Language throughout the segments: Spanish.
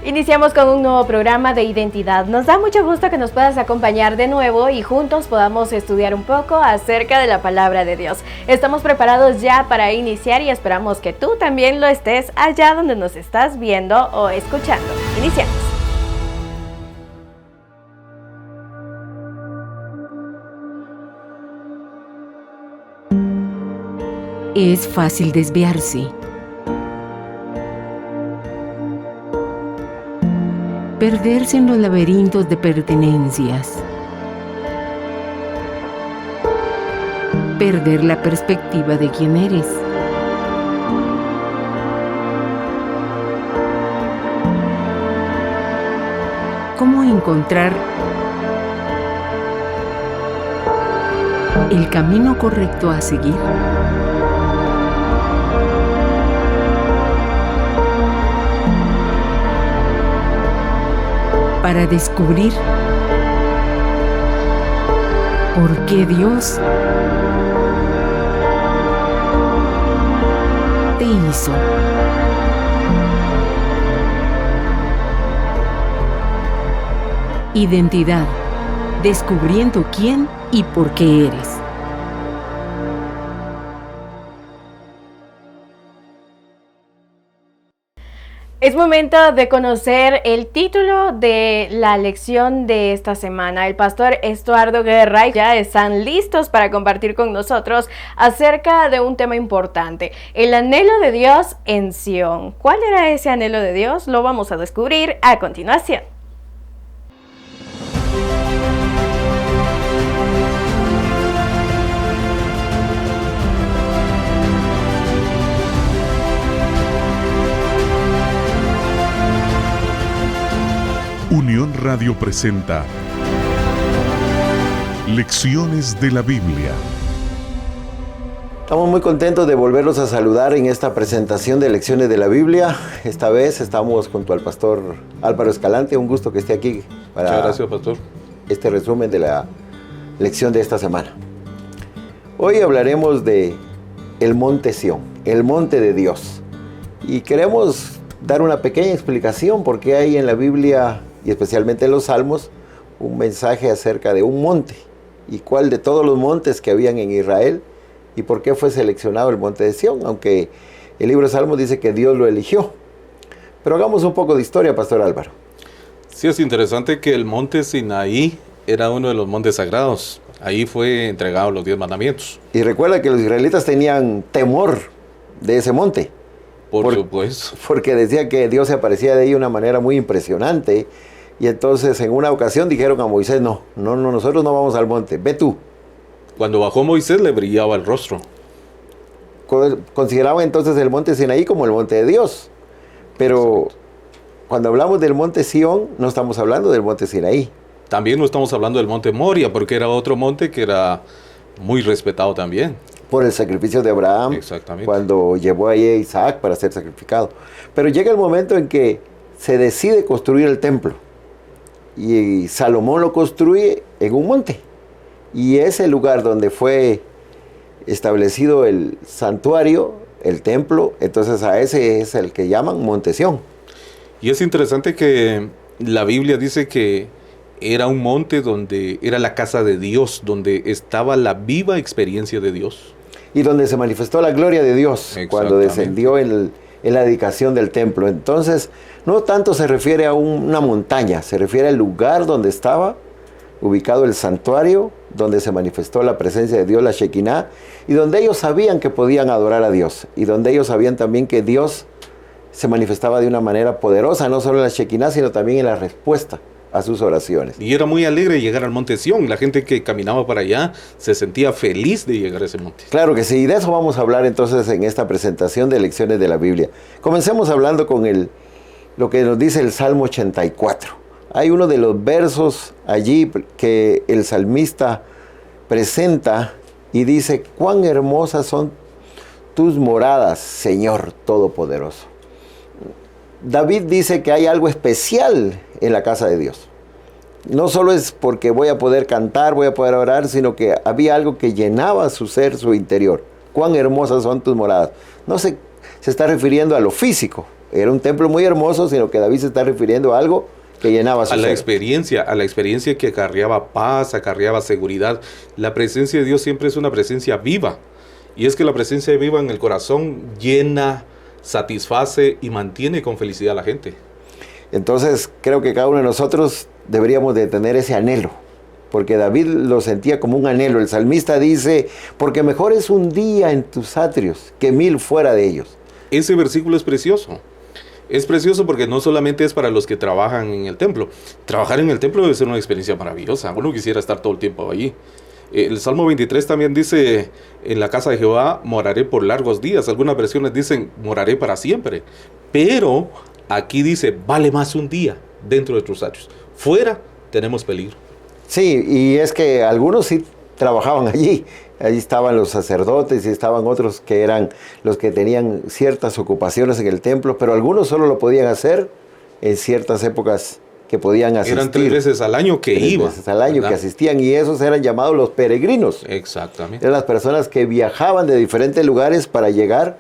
Iniciamos con un nuevo programa de identidad. Nos da mucho gusto que nos puedas acompañar de nuevo y juntos podamos estudiar un poco acerca de la palabra de Dios. Estamos preparados ya para iniciar y esperamos que tú también lo estés allá donde nos estás viendo o escuchando. Iniciamos. Es fácil desviarse. Perderse en los laberintos de pertenencias. Perder la perspectiva de quién eres. ¿Cómo encontrar el camino correcto a seguir? Para descubrir por qué Dios te hizo. Identidad, descubriendo quién y por qué eres. Es momento de conocer el título de la lección de esta semana. El pastor Estuardo Guerra ya están listos para compartir con nosotros acerca de un tema importante, el anhelo de Dios en Sión. ¿Cuál era ese anhelo de Dios? Lo vamos a descubrir a continuación. Unión Radio presenta Lecciones de la Biblia. Estamos muy contentos de volverlos a saludar en esta presentación de Lecciones de la Biblia. Esta vez estamos junto al pastor Álvaro Escalante. Un gusto que esté aquí para Muchas gracias, pastor. Este resumen de la lección de esta semana. Hoy hablaremos de el monte Sión, el monte de Dios. Y queremos dar una pequeña explicación porque hay en la Biblia, y especialmente en los Salmos, un mensaje acerca de un monte. Y cuál de todos los montes que habían en Israel, y por qué fue seleccionado el monte de Sión, aunque el libro de Salmos dice que Dios lo eligió. Pero hagamos un poco de historia, pastor Álvaro. Sí, es interesante que el monte Sinaí era uno de los montes sagrados. Ahí fue entregado los 10 mandamientos. Y recuerda que los israelitas tenían temor de ese monte. Por supuesto. Porque decía que Dios se aparecía de ahí de una manera muy impresionante. Y entonces en una ocasión dijeron a Moisés, no, nosotros no vamos al monte, ve tú. Cuando bajó Moisés le brillaba el rostro. Consideraban entonces el monte Sinaí como el monte de Dios. Pero exacto, cuando hablamos del monte Sión, no estamos hablando del monte Sinaí. También no estamos hablando del monte Moria, porque era otro monte que era muy respetado también. Por el sacrificio de Abraham, cuando llevó ahí a Isaac para ser sacrificado. Pero llega el momento en que se decide construir el templo. Y Salomón lo construye en un monte. Y ese lugar donde fue establecido el santuario, el templo, entonces a ese es el que llaman Monte Sión. Y es interesante que la Biblia dice que era un monte donde era la casa de Dios, donde estaba la viva experiencia de Dios. Y donde se manifestó la gloria de Dios cuando descendió en la dedicación del templo. Entonces, no tanto se refiere a una montaña, se refiere al lugar donde estaba ubicado el santuario, donde se manifestó la presencia de Dios, la Shekinah, y donde ellos sabían que podían adorar a Dios, y donde ellos sabían también que Dios se manifestaba de una manera poderosa, no solo en la Shekinah, sino también en la respuesta a sus oraciones. Y era muy alegre llegar al monte Sión. La gente que caminaba para allá se sentía feliz de llegar a ese monte. Claro que sí, y de eso vamos a hablar entonces en esta presentación de Lecciones de la Biblia. Comencemos hablando con lo que nos dice el Salmo 84. Hay uno de los versos allí que el salmista presenta y dice: cuán hermosas son tus moradas, Señor Todopoderoso. David dice que hay algo especial en la casa de Dios. No solo es porque voy a poder cantar, voy a poder orar, sino que había algo que llenaba su ser, su interior. Cuán hermosas son tus moradas. No se está refiriendo a lo físico, era un templo muy hermoso, sino que David se está refiriendo a algo que llenaba su a la ser. experiencia que acarreaba paz, acarreaba seguridad. La presencia de Dios siempre es una presencia viva. Y es que la presencia viva en el corazón llena, satisface y mantiene con felicidad a la gente. Entonces creo que cada uno de nosotros deberíamos de tener ese anhelo, porque David lo sentía como un anhelo. El salmista dice, porque mejor es un día en tus atrios que 1000 fuera de ellos. Ese versículo es precioso. Es precioso porque no solamente es para los que trabajan en el templo. Trabajar en el templo debe ser una experiencia maravillosa. Uno quisiera estar todo el tiempo allí. El Salmo 23 también dice, en la casa de Jehová moraré por largos días. Algunas versiones dicen, moraré para siempre. Pero aquí dice, vale más un día dentro de tus atrios. Fuera tenemos peligro. Sí, y es que algunos sí trabajaban allí. Allí estaban los sacerdotes y estaban otros que eran los que tenían ciertas ocupaciones en el templo, pero algunos solo lo podían hacer en ciertas épocas que podían asistir. Eran 3 veces al año que iban. 3 veces al año, ¿verdad?, que asistían, y esos eran llamados los peregrinos. Exactamente. Eran las personas que viajaban de diferentes lugares para llegar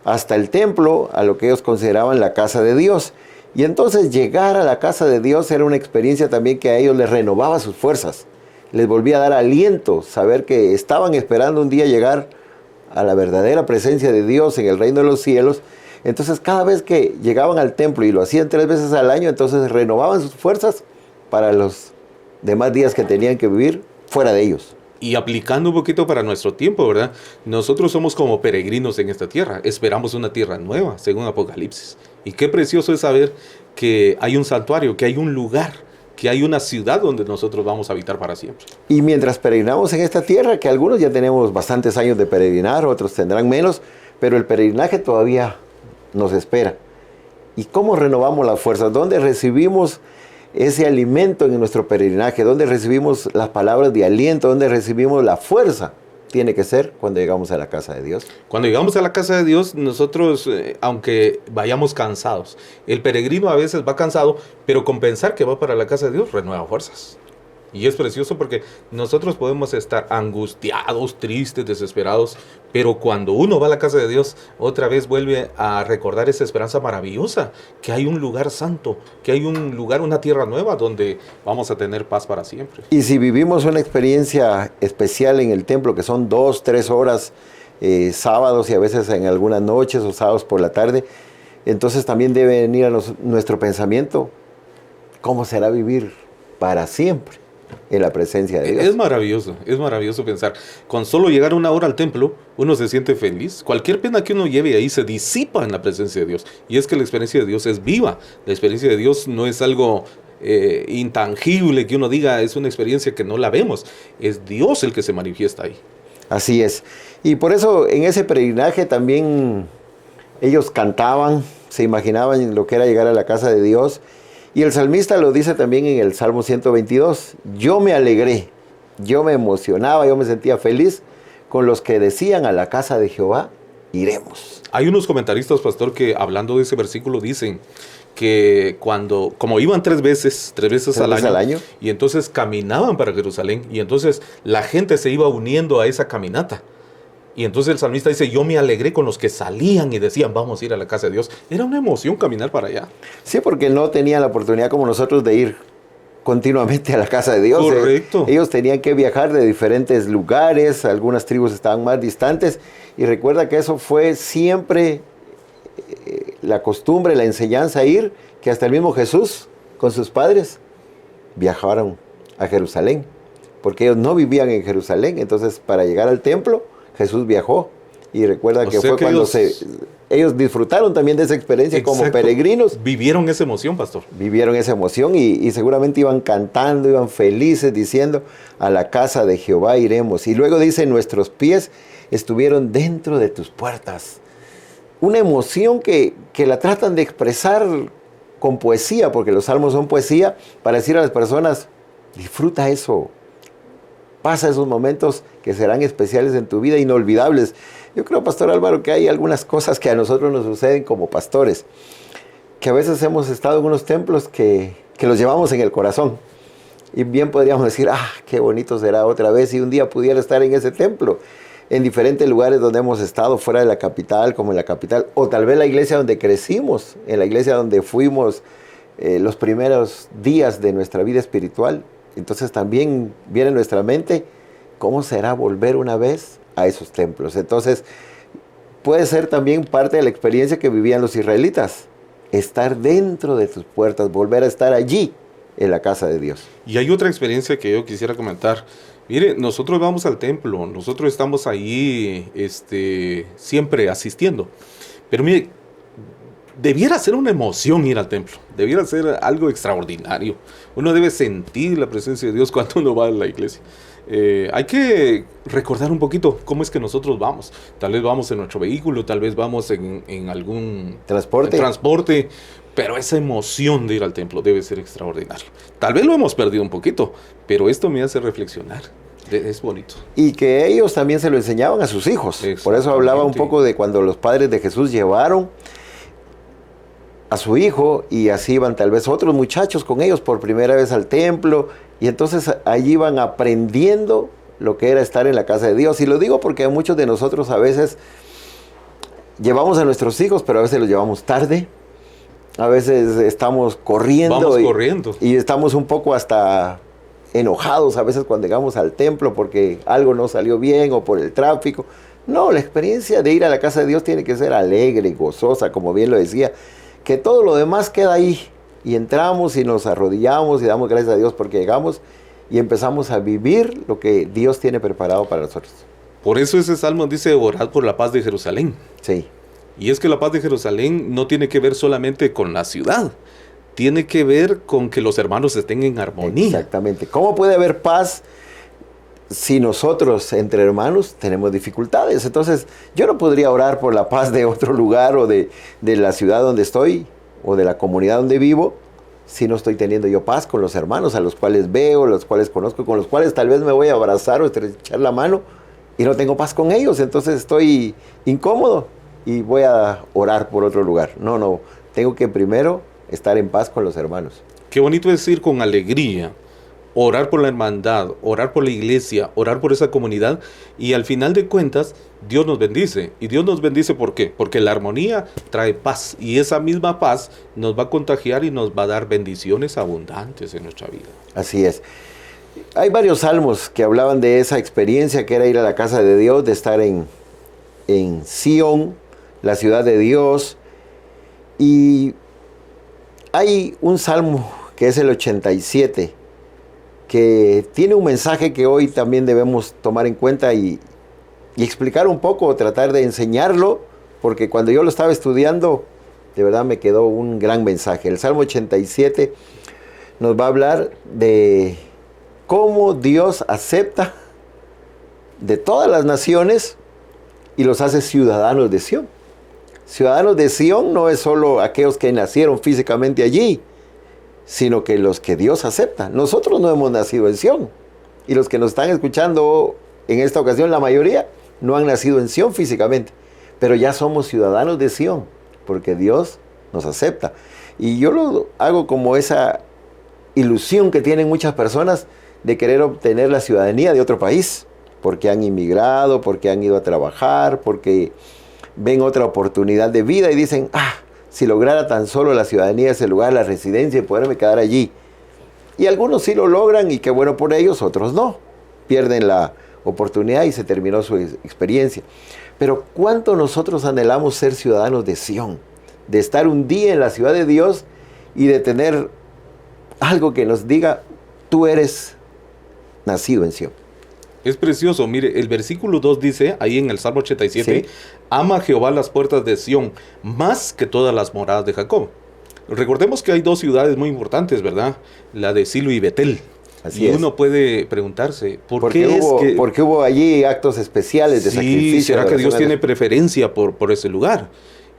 hasta el templo, a lo que ellos consideraban la casa de Dios. Y entonces llegar a la casa de Dios era una experiencia también que a ellos les renovaba sus fuerzas. Les volvía a dar aliento, saber que estaban esperando un día llegar a la verdadera presencia de Dios en el reino de los cielos. Entonces cada vez que llegaban al templo y lo hacían 3 veces al año, entonces renovaban sus fuerzas para los demás días que tenían que vivir fuera de ellos. Y aplicando un poquito para nuestro tiempo, ¿verdad? Nosotros somos como peregrinos en esta tierra. Esperamos una tierra nueva, según Apocalipsis. Y qué precioso es saber que hay un santuario, que hay un lugar, que hay una ciudad donde nosotros vamos a habitar para siempre. Y mientras peregrinamos en esta tierra, que algunos ya tenemos bastantes años de peregrinar, otros tendrán menos, pero el peregrinaje todavía nos espera. ¿Y cómo renovamos las fuerzas? ¿Dónde recibimos ese alimento en nuestro peregrinaje? ¿Dónde recibimos las palabras de aliento? ¿Dónde recibimos la fuerza? Tiene que ser cuando llegamos a la casa de Dios. Cuando llegamos a la casa de Dios, nosotros, aunque vayamos cansados, el peregrino a veces va cansado, pero con pensar que va para la casa de Dios, renueva fuerzas. Y es precioso porque nosotros podemos estar angustiados, tristes, desesperados, pero cuando uno va a la casa de Dios, otra vez vuelve a recordar esa esperanza maravillosa, que hay un lugar santo, que hay un lugar, una tierra nueva donde vamos a tener paz para siempre. Y si vivimos una experiencia especial en el templo, que son 2, 3 horas, sábados y a veces en algunas noches o sábados por la tarde, entonces también debe venir a nuestro pensamiento, ¿cómo será vivir para siempre en la presencia de Dios? Es maravilloso pensar. Con solo llegar 1 hora al templo, uno se siente feliz. Cualquier pena que uno lleve ahí se disipa en la presencia de Dios. Y es que la experiencia de Dios es viva. La experiencia de Dios no es algo intangible que uno diga, es una experiencia que no la vemos. Es Dios el que se manifiesta ahí. Así es. Y por eso en ese peregrinaje también ellos cantaban, se imaginaban lo que era llegar a la casa de Dios. Y el salmista lo dice también en el Salmo 122. Yo me alegré, yo me emocionaba, yo me sentía feliz con los que decían, a la casa de Jehová iremos. Hay unos comentaristas, pastor, que hablando de ese versículo dicen que como iban 3 veces al año, y entonces caminaban para Jerusalén, y entonces la gente se iba uniendo a esa caminata. Y entonces el salmista dice, yo me alegré con los que salían y decían, vamos a ir a la casa de Dios. Era una emoción caminar para allá. Sí, porque no tenían la oportunidad como nosotros de ir continuamente a la casa de Dios. Correcto. Ellos tenían que viajar de diferentes lugares, algunas tribus estaban más distantes, y recuerda que eso fue siempre la costumbre, la enseñanza, ir, que hasta el mismo Jesús con sus padres viajaron a Jerusalén, porque ellos no vivían en Jerusalén. Entonces para llegar al templo Jesús viajó, y recuerda que fue cuando ellos disfrutaron también de esa experiencia. Exacto. Como peregrinos. Vivieron esa emoción, pastor. Vivieron esa emoción y seguramente iban cantando, iban felices diciendo, a la casa de Jehová iremos. Y luego dice, nuestros pies estuvieron dentro de tus puertas. Una emoción que la tratan de expresar con poesía, porque los salmos son poesía, para decir a las personas, disfruta eso. Pasa esos momentos que serán especiales en tu vida, inolvidables. Yo creo, Pastor Álvaro, que hay algunas cosas que a nosotros nos suceden como pastores, que a veces hemos estado en unos templos que los llevamos en el corazón. Y bien podríamos decir, qué bonito será otra vez si un día pudiera estar en ese templo. en diferentes lugares donde hemos estado, fuera de la capital, como en la capital, o tal vez la iglesia donde crecimos, en la iglesia donde fuimos los primeros días de nuestra vida espiritual. Entonces también viene en nuestra mente, ¿cómo será volver una vez a esos templos? Entonces, puede ser también parte de la experiencia que vivían los israelitas, estar dentro de tus puertas, volver a estar allí, en la casa de Dios. Y hay otra experiencia que yo quisiera comentar. Mire, nosotros vamos al templo, nosotros estamos ahí siempre asistiendo. Pero mire, debiera ser una emoción ir al templo, debiera ser algo extraordinario. Uno debe sentir la presencia de Dios cuando uno va a la iglesia. Hay que recordar un poquito cómo es que nosotros vamos. Tal vez vamos en nuestro vehículo, tal vez vamos en algún transporte, pero esa emoción de ir al templo debe ser extraordinaria. Tal vez lo hemos perdido un poquito, pero esto me hace reflexionar. Es bonito. Y que ellos también se lo enseñaban a sus hijos. Por eso hablaba un poco de cuando los padres de Jesús llevaron a su hijo y así iban tal vez otros muchachos con ellos por primera vez al templo, y entonces allí iban aprendiendo lo que era estar en la casa de Dios. Y lo digo porque muchos de nosotros a veces llevamos a nuestros hijos, pero a veces los llevamos tarde, a veces estamos corriendo y estamos un poco hasta enojados a veces cuando llegamos al templo porque algo no salió bien o por el tráfico. No, la experiencia de ir a la casa de Dios tiene que ser alegre y gozosa, como bien lo decía, que todo lo demás queda ahí, y entramos y nos arrodillamos y damos gracias a Dios porque llegamos y empezamos a vivir lo que Dios tiene preparado para nosotros. Por eso ese salmo dice: orad por la paz de Jerusalén. Sí. Y es que la paz de Jerusalén no tiene que ver solamente con la ciudad, tiene que ver con que los hermanos estén en armonía. Exactamente. ¿Cómo puede haber paz si nosotros entre hermanos tenemos dificultades? Entonces, yo no podría orar por la paz de otro lugar o de la ciudad donde estoy o de la comunidad donde vivo si no estoy teniendo yo paz con los hermanos a los cuales veo, los cuales conozco, con los cuales tal vez me voy a abrazar o estrechar la mano y no tengo paz con ellos. Entonces estoy incómodo y voy a orar por otro lugar. No, tengo que primero estar en paz con los hermanos. Qué bonito es ir con alegría, orar por la hermandad, orar por la iglesia, orar por esa comunidad, y al final de cuentas Dios nos bendice. ¿Y Dios nos bendice por qué? Porque la armonía trae paz, y esa misma paz nos va a contagiar y nos va a dar bendiciones abundantes en nuestra vida. Así es. Hay varios salmos que hablaban de esa experiencia que era ir a la casa de Dios, de estar en Sión, la ciudad de Dios. Y hay un salmo que es el 87, que tiene un mensaje que hoy también debemos tomar en cuenta y explicar un poco, tratar de enseñarlo, porque cuando yo lo estaba estudiando, de verdad me quedó un gran mensaje. El Salmo 87 nos va a hablar de cómo Dios acepta de todas las naciones y los hace ciudadanos de Sión. Ciudadanos de Sión no es solo aquellos que nacieron físicamente allí, sino que los que Dios acepta. Nosotros no hemos nacido en Sión, y los que nos están escuchando en esta ocasión, la mayoría no han nacido en Sión físicamente, pero ya somos ciudadanos de Sión, porque Dios nos acepta. Y yo lo hago como esa ilusión que tienen muchas personas de querer obtener la ciudadanía de otro país, porque han inmigrado, porque han ido a trabajar, porque ven otra oportunidad de vida y dicen: si lograra tan solo la ciudadanía de ese lugar, la residencia, y poderme quedar allí. Y algunos sí lo logran, y qué bueno por ellos, otros no. Pierden la oportunidad y se terminó su experiencia. Pero ¿cuánto nosotros anhelamos ser ciudadanos de Sión? De estar un día en la ciudad de Dios y de tener algo que nos diga: tú eres nacido en Sión. Es precioso. Mire, el versículo 2 dice, ahí en el Salmo 87, ¿sí? Ama a Jehová las puertas de Sión, más que todas las moradas de Jacob. Recordemos que hay dos ciudades muy importantes, ¿verdad? La de Silo y Betel. Así y es. Uno puede preguntarse, ¿por qué porque hubo allí actos especiales de sacrificio? ¿Será que Dios tiene preferencia por ese lugar?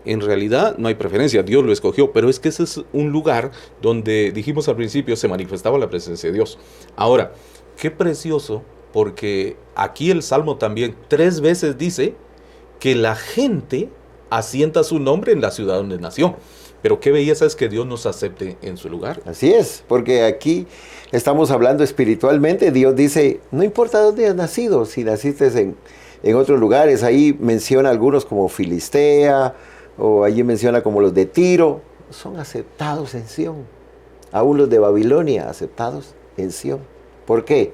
En realidad no hay preferencia, Dios lo escogió, pero es que ese es un lugar donde, dijimos al principio, se manifestaba la presencia de Dios. Ahora, qué precioso, porque aquí el Salmo también 3 veces dice que la gente asienta su nombre en la ciudad donde nació. Pero qué belleza es que Dios nos acepte en su lugar. Así es, porque aquí estamos hablando espiritualmente. Dios dice: no importa dónde has nacido, si naciste en otros lugares. Ahí menciona algunos como Filistea, o allí menciona como los de Tiro. Son aceptados en Sión. Aún los de Babilonia, aceptados en Sión. ¿Por qué?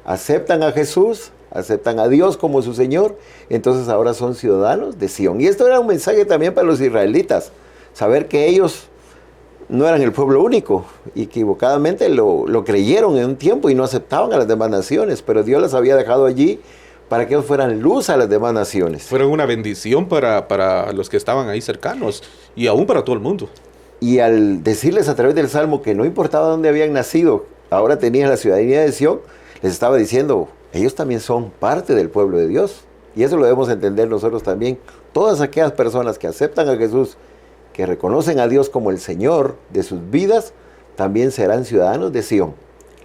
Aceptan a Jesús, aceptan a Dios como su Señor, entonces ahora son ciudadanos de Sión. Y esto era un mensaje también para los israelitas, saber que ellos no eran el pueblo único, y equivocadamente lo creyeron en un tiempo y no aceptaban a las demás naciones, pero Dios las había dejado allí para que ellos fueran luz a las demás naciones. Fueron una bendición para los que estaban ahí cercanos y aún para todo el mundo. Y al decirles a través del Salmo que no importaba dónde habían nacido, ahora tenían la ciudadanía de Sión, les estaba diciendo, ellos también son parte del pueblo de Dios. Y eso lo debemos entender nosotros también. Todas aquellas personas que aceptan a Jesús, que reconocen a Dios como el Señor de sus vidas, también serán ciudadanos de Sión,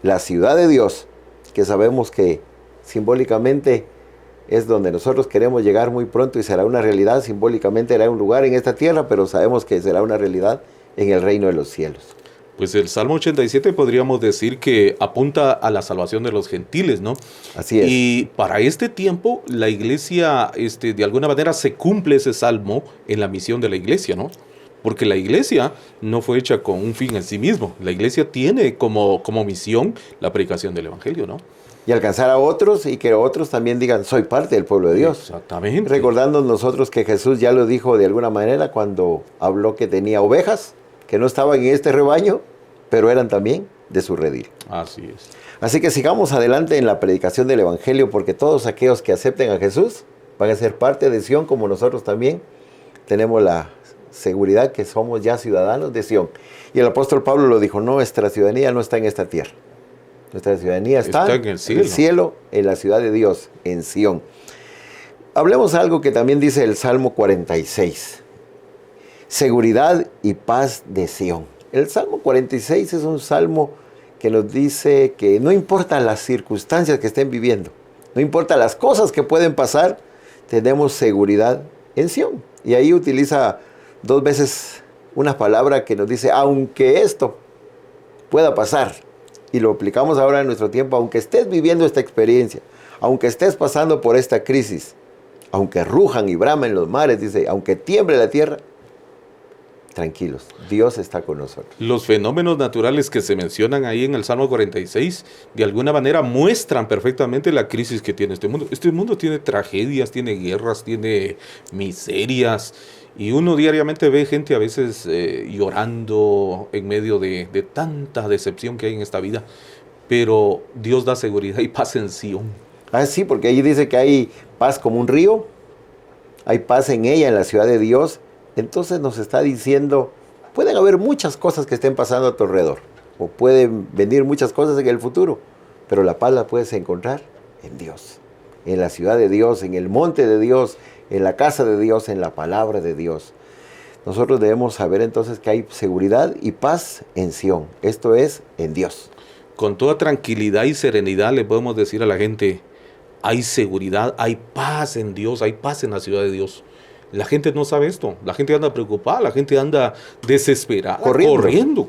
la ciudad de Dios, que sabemos que simbólicamente es donde nosotros queremos llegar muy pronto y será una realidad. Simbólicamente era un lugar en esta tierra, pero sabemos que será una realidad en el reino de los cielos. Pues el Salmo 87 podríamos decir que apunta a la salvación de los gentiles, ¿no? Así es. Y para este tiempo la iglesia, de alguna manera se cumple ese salmo en la misión de la iglesia, ¿no? Porque la iglesia no fue hecha con un fin en sí mismo. La iglesia tiene como misión la predicación del evangelio, ¿no? Y alcanzar a otros y que otros también digan, soy parte del pueblo de Dios. Exactamente. Recordando nosotros que Jesús ya lo dijo de alguna manera cuando habló que tenía ovejas, que no estaban en este rebaño, pero eran también de su redil. Así es. Así que sigamos adelante en la predicación del evangelio, porque todos aquellos que acepten a Jesús van a ser parte de Sión, como nosotros también tenemos la seguridad que somos ya ciudadanos de Sión. Y el apóstol Pablo lo dijo, nuestra ciudadanía no está en esta tierra. Nuestra ciudadanía está en el cielo, en la ciudad de Dios, en Sión. Hablemos algo que también dice el Salmo 46. Seguridad y paz de Sión. El Salmo 46 es un salmo que nos dice que no importa las circunstancias que estén viviendo, no importa las cosas que pueden pasar, tenemos seguridad en Sión. Y ahí utiliza 2 veces una palabra que nos dice, aunque esto pueda pasar, y lo aplicamos ahora en nuestro tiempo, aunque estés viviendo esta experiencia, aunque estés pasando por esta crisis, aunque rujan y bramen los mares, dice, aunque tiemble la tierra, tranquilos, Dios está con nosotros. Los fenómenos naturales que se mencionan ahí en el Salmo 46, de alguna manera muestran perfectamente la crisis que tiene este mundo. Este mundo tiene tragedias, tiene guerras, tiene miserias, y uno diariamente ve gente a veces llorando en medio de tanta decepción que hay en esta vida. Pero Dios da seguridad y paz en Sión. Ah, sí, porque ahí dice que hay paz como un río, hay paz en ella, en la ciudad de Dios. Entonces nos está diciendo, pueden haber muchas cosas que estén pasando a tu alrededor, o pueden venir muchas cosas en el futuro, pero la paz la puedes encontrar en Dios, en la ciudad de Dios, en el monte de Dios, en la casa de Dios, en la palabra de Dios. Nosotros debemos saber entonces que hay seguridad y paz en Sión, esto es, en Dios. Con toda tranquilidad y serenidad le podemos decir a la gente, hay seguridad, hay paz en Dios, hay paz en la ciudad de Dios. La gente no sabe esto, la gente anda preocupada, la gente anda desesperada, corriendo.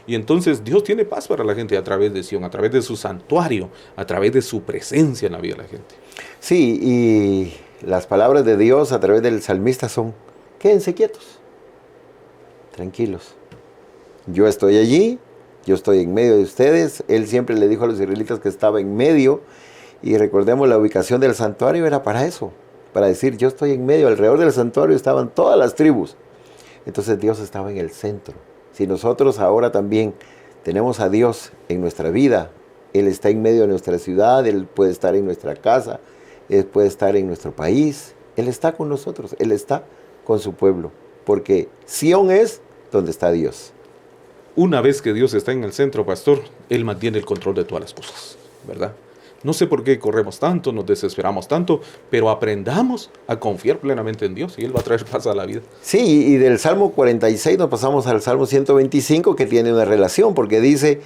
Y entonces Dios tiene paz para la gente a través de Sión, a través de su santuario, a través de su presencia en la vida de la gente. Sí, y las palabras de Dios a través del salmista son, quédense quietos, tranquilos. Yo estoy allí, yo estoy en medio de ustedes. Él siempre le dijo a los israelitas que estaba en medio, y recordemos la ubicación del santuario era para eso, para decir, yo estoy en medio. Alrededor del santuario estaban todas las tribus. Entonces Dios estaba en el centro. Si nosotros ahora también tenemos a Dios en nuestra vida, Él está en medio de nuestra ciudad, Él puede estar en nuestra casa, Él puede estar en nuestro país, Él está con nosotros, Él está con su pueblo, porque Sión es donde está Dios. Una vez que Dios está en el centro, pastor, Él mantiene el control de todas las cosas, ¿verdad? No sé por qué corremos tanto, nos desesperamos tanto, pero aprendamos a confiar plenamente en Dios y Él va a traer paz a la vida. Sí, y del Salmo 46 nos pasamos al Salmo 125, que tiene una relación, porque dice,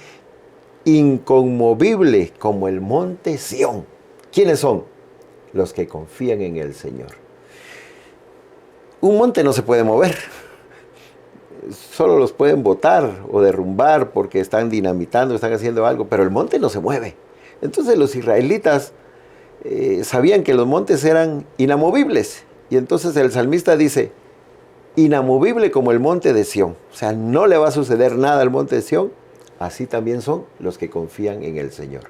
inconmovible como el monte Sión. ¿Quiénes son? Los que confían en el Señor. Un monte no se puede mover, solo los pueden botar o derrumbar porque están dinamitando, están haciendo algo, pero el monte no se mueve. Entonces los israelitas sabían que los montes eran inamovibles. Y entonces el salmista dice, inamovible como el monte de Sión. O sea, no le va a suceder nada al monte de Sión. Así también son los que confían en el Señor.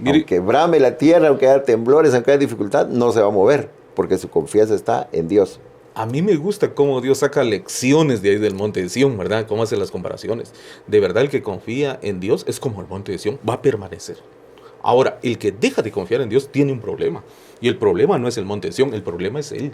Mire, aunque brame la tierra, aunque haya temblores, aunque haya dificultad, no se va a mover, porque su confianza está en Dios. A mí me gusta cómo Dios saca lecciones de ahí del monte de Sión, ¿verdad? Cómo hace las comparaciones. De verdad, el que confía en Dios es como el monte de Sión, va a permanecer. Ahora, el que deja de confiar en Dios tiene un problema. Y el problema no es el monte de Sión, el problema es él.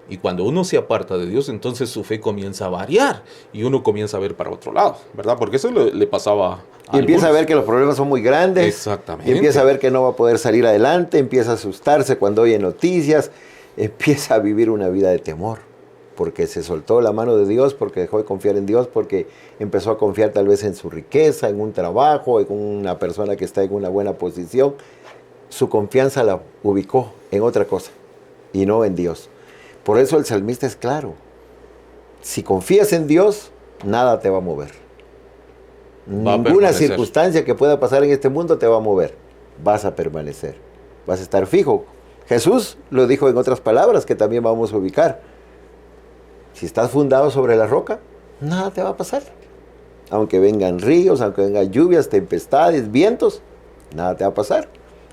Y cuando uno se aparta de Dios, entonces su fe comienza a variar. Y uno comienza a ver para otro lado, ¿verdad? Porque eso le pasaba a y empieza algunos. a ver que los problemas son muy grandes. Exactamente. Y empieza a ver que no va a poder salir adelante. Empieza a asustarse cuando oye noticias. Empieza a vivir una vida de temor. Porque se soltó la mano de Dios, porque dejó de confiar en Dios, porque empezó a confiar tal vez en su riqueza, en un trabajo, en una persona que está en una buena posición. Su confianza la ubicó en otra cosa y no en Dios. Por eso el salmista es claro. Si confías en Dios, nada te va a mover. Ninguna circunstancia que pueda pasar en este mundo te va a mover. Vas a permanecer. Vas a estar fijo. Jesús lo dijo en otras palabras que también vamos a ubicar. Si estás fundado sobre la roca, nada te va a pasar. Aunque vengan ríos, aunque vengan lluvias, tempestades, vientos, nada te va a pasar.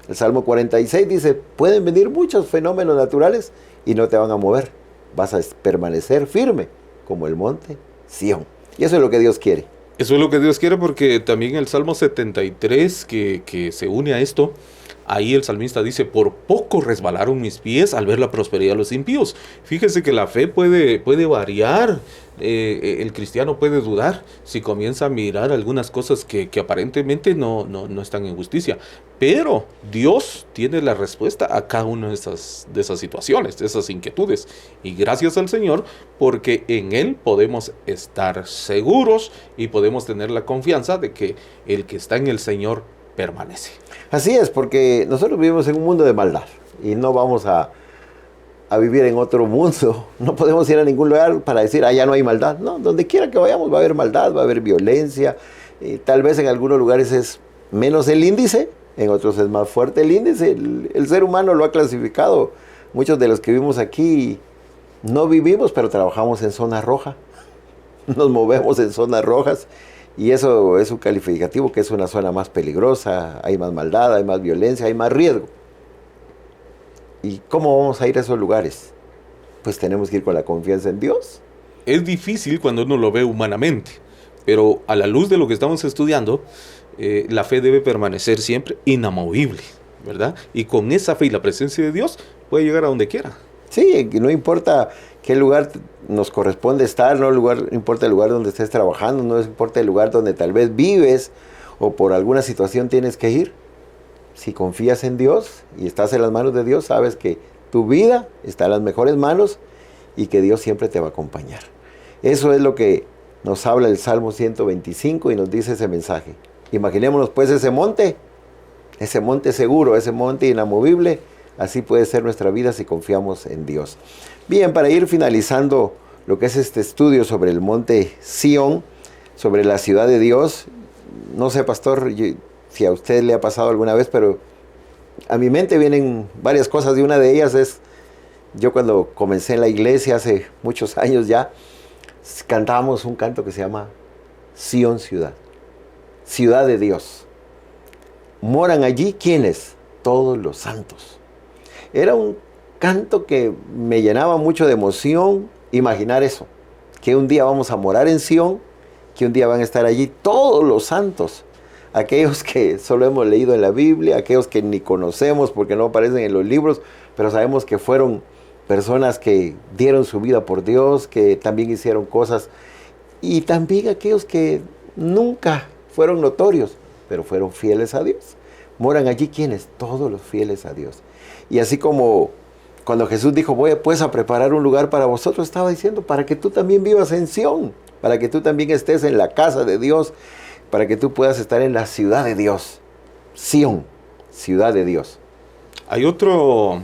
El Salmo 46 dice, pueden venir muchos fenómenos naturales y no te van a mover. Vas a permanecer firme como el monte Sión. Y eso es lo que Dios quiere. Eso es lo que Dios quiere, porque también el Salmo 73, que se une a esto, ahí el salmista dice, por poco resbalaron mis pies al ver la prosperidad de los impíos. Fíjese que la fe puede variar. El cristiano puede dudar si comienza a mirar algunas cosas que aparentemente no están en justicia. Pero Dios tiene la respuesta a cada una de esas situaciones, de esas inquietudes. Y gracias al Señor, porque en Él podemos estar seguros y podemos tener la confianza de que el que está en el Señor permanece. Así es, porque nosotros vivimos en un mundo de maldad y no vamos a vivir en otro mundo. No podemos ir a ningún lugar para decir, allá no hay maldad. No, donde quiera que vayamos va a haber maldad, va a haber violencia. Y tal vez en algunos lugares es menos el índice, en otros es más fuerte el índice. El ser humano lo ha clasificado. Muchos de los que vivimos aquí no vivimos, pero trabajamos en zona roja. Nos movemos en zonas rojas. Y eso es un calificativo que es una zona más peligrosa, hay más maldad, hay más violencia, hay más riesgo. ¿Y cómo vamos a ir a esos lugares? Pues tenemos que ir con la confianza en Dios. Es difícil cuando uno lo ve humanamente, pero a la luz de lo que estamos estudiando, la fe debe permanecer siempre inamovible, ¿verdad? Y con esa fe y la presencia de Dios puede llegar a donde quiera. Sí, no importa qué lugar nos corresponde estar, no importa el lugar donde estés trabajando, no importa el lugar donde tal vez vives o por alguna situación tienes que ir. Si confías en Dios y estás en las manos de Dios, sabes que tu vida está en las mejores manos y que Dios siempre te va a acompañar. Eso es lo que nos habla el Salmo 125 y nos dice ese mensaje. Imaginémonos pues ese monte seguro, ese monte inamovible. Así puede ser nuestra vida si confiamos en Dios. Bien, para ir finalizando lo que es este estudio sobre el monte Sión, sobre la ciudad de Dios, no sé, pastor, si a usted le ha pasado alguna vez, pero a mi mente vienen varias cosas y una de ellas es, yo cuando comencé en la iglesia hace muchos años ya, cantábamos un canto que se llama Sión Ciudad, ciudad de Dios. ¿Moran allí quiénes? Todos los santos. Era un canto que me llenaba mucho de emoción imaginar eso, que un día vamos a morar en Sión, que un día van a estar allí todos los santos, aquellos que solo hemos leído en la Biblia, aquellos que ni conocemos porque no aparecen en los libros, pero sabemos que fueron personas que dieron su vida por Dios, que también hicieron cosas, y también aquellos que nunca fueron notorios, pero fueron fieles a Dios. Moran allí ¿quiénes? Todos los fieles a Dios. Y así como cuando Jesús dijo, voy pues a preparar un lugar para vosotros, estaba diciendo, para que tú también vivas en Sión, para que tú también estés en la casa de Dios, para que tú puedas estar en la ciudad de Dios. Sión, ciudad de Dios. Hay otro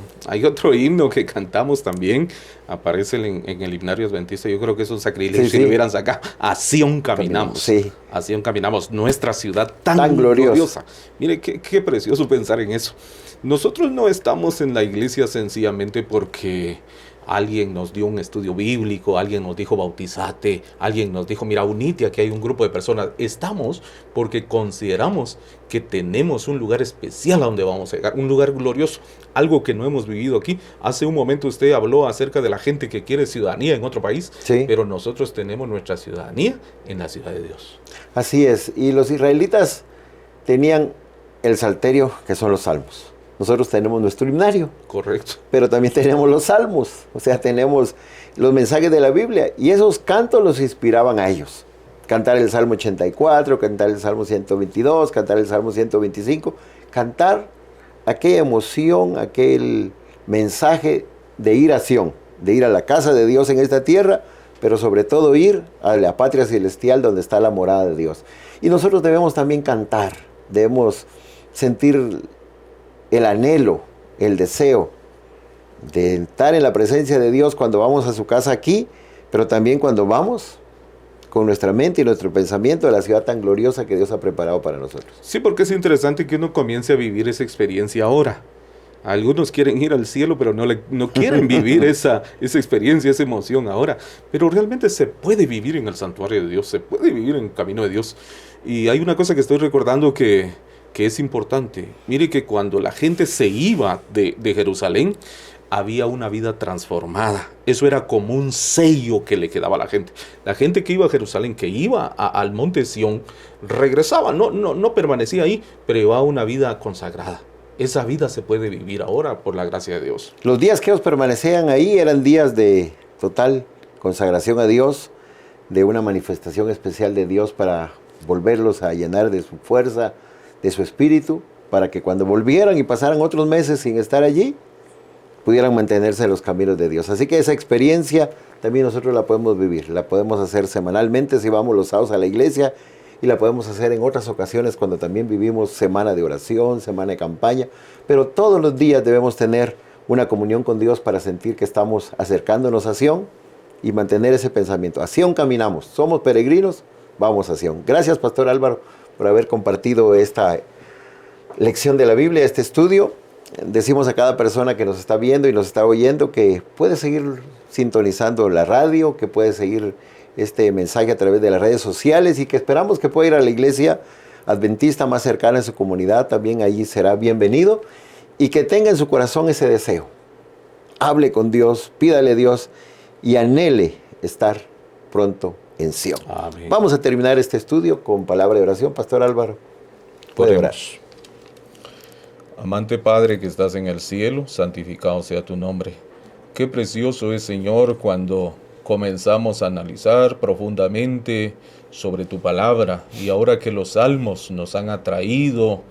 himno que cantamos también, aparece en el himnario adventista. Yo creo que es un sacrilegio si lo hubieran sacado. A Sión caminamos. Sí. A Sión caminamos, nuestra ciudad tan gloriosa. Mire, qué precioso pensar en eso. Nosotros no estamos en la iglesia sencillamente porque alguien nos dio un estudio bíblico, alguien nos dijo bautizate, alguien nos dijo mira, unite, aquí hay un grupo de personas. Estamos porque consideramos que tenemos un lugar especial a donde vamos a llegar, un lugar glorioso, algo que no hemos vivido aquí. Hace un momento usted habló acerca de la gente que quiere ciudadanía en otro país, sí, pero nosotros tenemos nuestra ciudadanía en la ciudad de Dios. Así es, y los israelitas tenían el salterio, que son los salmos. Nosotros tenemos nuestro himnario. Correcto. Pero también tenemos los salmos, o sea, tenemos los mensajes de la Biblia, y esos cantos los inspiraban a ellos. Cantar el Salmo 84, cantar el Salmo 122, cantar el Salmo 125, cantar aquella emoción, aquel mensaje de ir a Sión, de ir a la casa de Dios en esta tierra, pero sobre todo ir a la patria celestial donde está la morada de Dios. Y nosotros debemos también cantar, debemos sentir el anhelo, el deseo de estar en la presencia de Dios cuando vamos a su casa aquí, pero también cuando vamos con nuestra mente y nuestro pensamiento a la ciudad tan gloriosa que Dios ha preparado para nosotros. Sí, porque es interesante que uno comience a vivir esa experiencia ahora. Algunos quieren ir al cielo, pero no quieren vivir esa experiencia, esa emoción ahora. Pero realmente se puede vivir en el santuario de Dios, se puede vivir en el camino de Dios. Y hay una cosa que estoy recordando que es importante. Mire que cuando la gente se iba de Jerusalén, había una vida transformada. Eso era como un sello que le quedaba a la gente. La gente que iba a Jerusalén, que iba al monte Sión, regresaba, no permanecía ahí, pero llevaba una vida consagrada. Esa vida se puede vivir ahora por la gracia de Dios. Los días que ellos permanecían ahí eran días de total consagración a Dios, de una manifestación especial de Dios para volverlos a llenar de su fuerza, de su espíritu, para que cuando volvieran y pasaran otros meses sin estar allí, pudieran mantenerse en los caminos de Dios. Así que esa experiencia también nosotros la podemos vivir, la podemos hacer semanalmente si vamos los sábados a la iglesia, y la podemos hacer en otras ocasiones cuando también vivimos semana de oración, semana de campaña, pero todos los días debemos tener una comunión con Dios para sentir que estamos acercándonos a Sión y mantener ese pensamiento. A Sión caminamos, somos peregrinos, vamos a Sión. Gracias, Pastor Álvaro, por haber compartido esta lección de la Biblia, este estudio. Decimos a cada persona que nos está viendo y nos está oyendo que puede seguir sintonizando la radio, que puede seguir este mensaje a través de las redes sociales, y que esperamos que pueda ir a la iglesia adventista más cercana en su comunidad. También allí será bienvenido, y que tenga en su corazón ese deseo. Hable con Dios, pídale a Dios y anhele estar pronto en Sión. Amén. Vamos a terminar este estudio con palabra de oración. Pastor Álvaro, puede orar. Amante Padre que estás en el cielo, santificado sea tu nombre. Qué precioso es, Señor, cuando comenzamos a analizar profundamente sobre tu palabra, y ahora que los salmos nos han atraído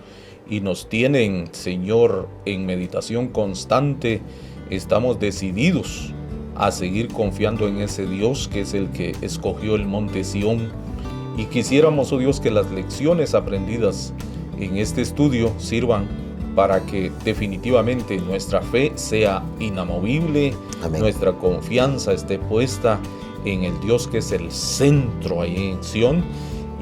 y nos tienen, Señor, en meditación constante, estamos decididos a seguir confiando en ese Dios que es el que escogió el monte Sión, y quisiéramos, oh Dios, que las lecciones aprendidas en este estudio sirvan para que definitivamente nuestra fe sea inamovible. Amén. Nuestra confianza esté puesta en el Dios que es el centro ahí en Sión,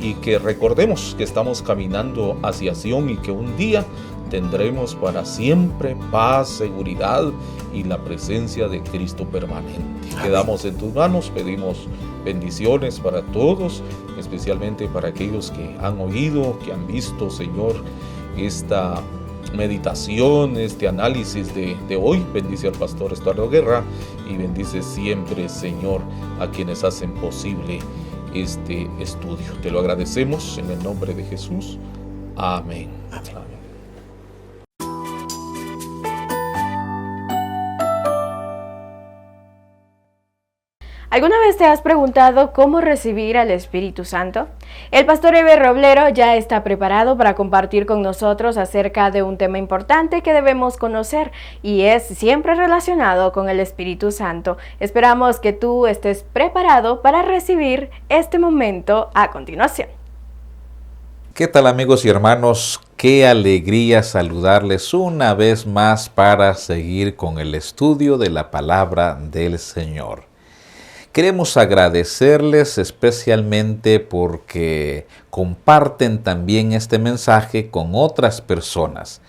y que recordemos que estamos caminando hacia Sión y que un día tendremos para siempre paz, seguridad y la presencia de Cristo permanente. Amén. Quedamos en tus manos, pedimos bendiciones para todos, especialmente para aquellos que han oído, que han visto, Señor, esta meditación, este análisis de hoy. Bendice al pastor Estuardo Guerra y bendice siempre, Señor, a quienes hacen posible este estudio. Te lo agradecemos en el nombre de Jesús. Amén. Amén. Amén. ¿Alguna vez te has preguntado cómo recibir al Espíritu Santo? El pastor Eber Roblero ya está preparado para compartir con nosotros acerca de un tema importante que debemos conocer, y es siempre relacionado con el Espíritu Santo. Esperamos que tú estés preparado para recibir este momento a continuación. ¿Qué tal, amigos y hermanos? Qué alegría saludarles una vez más para seguir con el estudio de la palabra del Señor. Queremos agradecerles especialmente porque comparten también este mensaje con otras personas.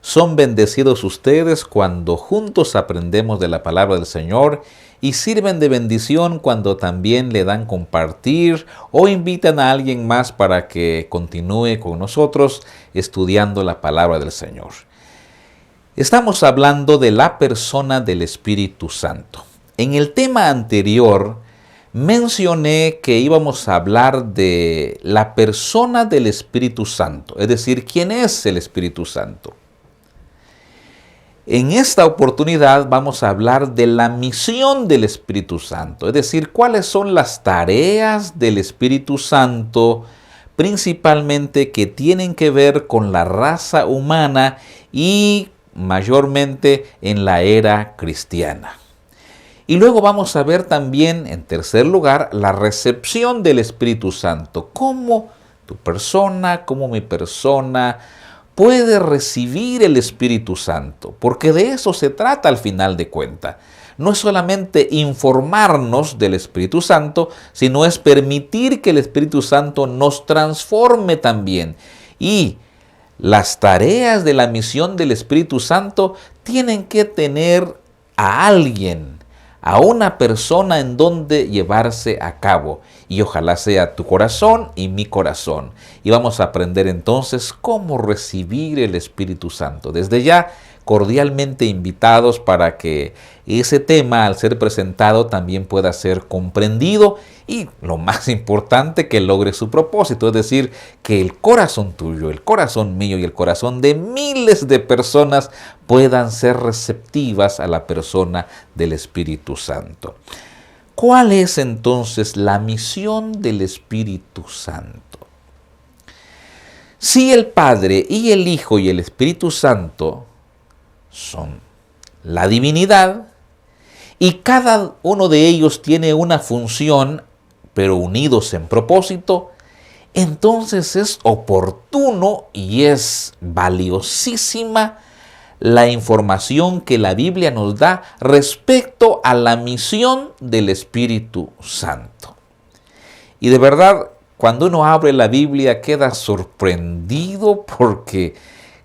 Son bendecidos ustedes cuando juntos aprendemos de la palabra del Señor y sirven de bendición cuando también le dan compartir o invitan a alguien más para que continúe con nosotros estudiando la palabra del Señor. Estamos hablando de la persona del Espíritu Santo. En el tema anterior mencioné que íbamos a hablar de la persona del Espíritu Santo, es decir, ¿quién es el Espíritu Santo? En esta oportunidad vamos a hablar de la misión del Espíritu Santo, es decir, cuáles son las tareas del Espíritu Santo, principalmente que tienen que ver con la raza humana y mayormente en la era cristiana. Y luego vamos a ver también, en tercer lugar, la recepción del Espíritu Santo, cómo tu persona, cómo mi persona puede recibir el Espíritu Santo, porque de eso se trata al final de cuentas. No es solamente informarnos del Espíritu Santo, sino es permitir que el Espíritu Santo nos transforme también. Y las tareas de la misión del Espíritu Santo tienen que tener a alguien, a una persona en donde llevarse a cabo. Y ojalá sea tu corazón y mi corazón. Y vamos a aprender entonces cómo recibir el Espíritu Santo. Desde ya, cordialmente invitados para que ese tema, al ser presentado, también pueda ser comprendido y, lo más importante, que logre su propósito. Es decir, que el corazón tuyo, el corazón mío y el corazón de miles de personas puedan ser receptivas a la persona del Espíritu Santo. ¿Cuál es entonces la misión del Espíritu Santo? Si el Padre y el Hijo y el Espíritu Santo son la divinidad y cada uno de ellos tiene una función, pero unidos en propósito, entonces es oportuno y es valiosísima la información que la Biblia nos da respecto a la misión del Espíritu Santo. Y de verdad, cuando uno abre la Biblia queda sorprendido porque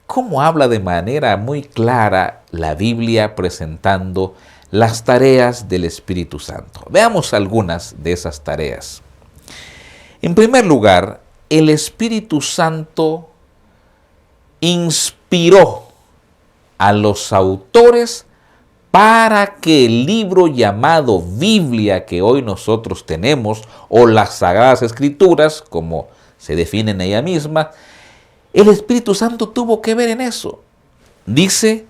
cómo habla de manera muy clara la Biblia presentando las tareas del Espíritu Santo. Veamos algunas de esas tareas. En primer lugar, el Espíritu Santo inspiró a los autores para que el libro llamado Biblia que hoy nosotros tenemos, o las Sagradas Escrituras, como se define en ella misma, el Espíritu Santo tuvo que ver en eso. Dice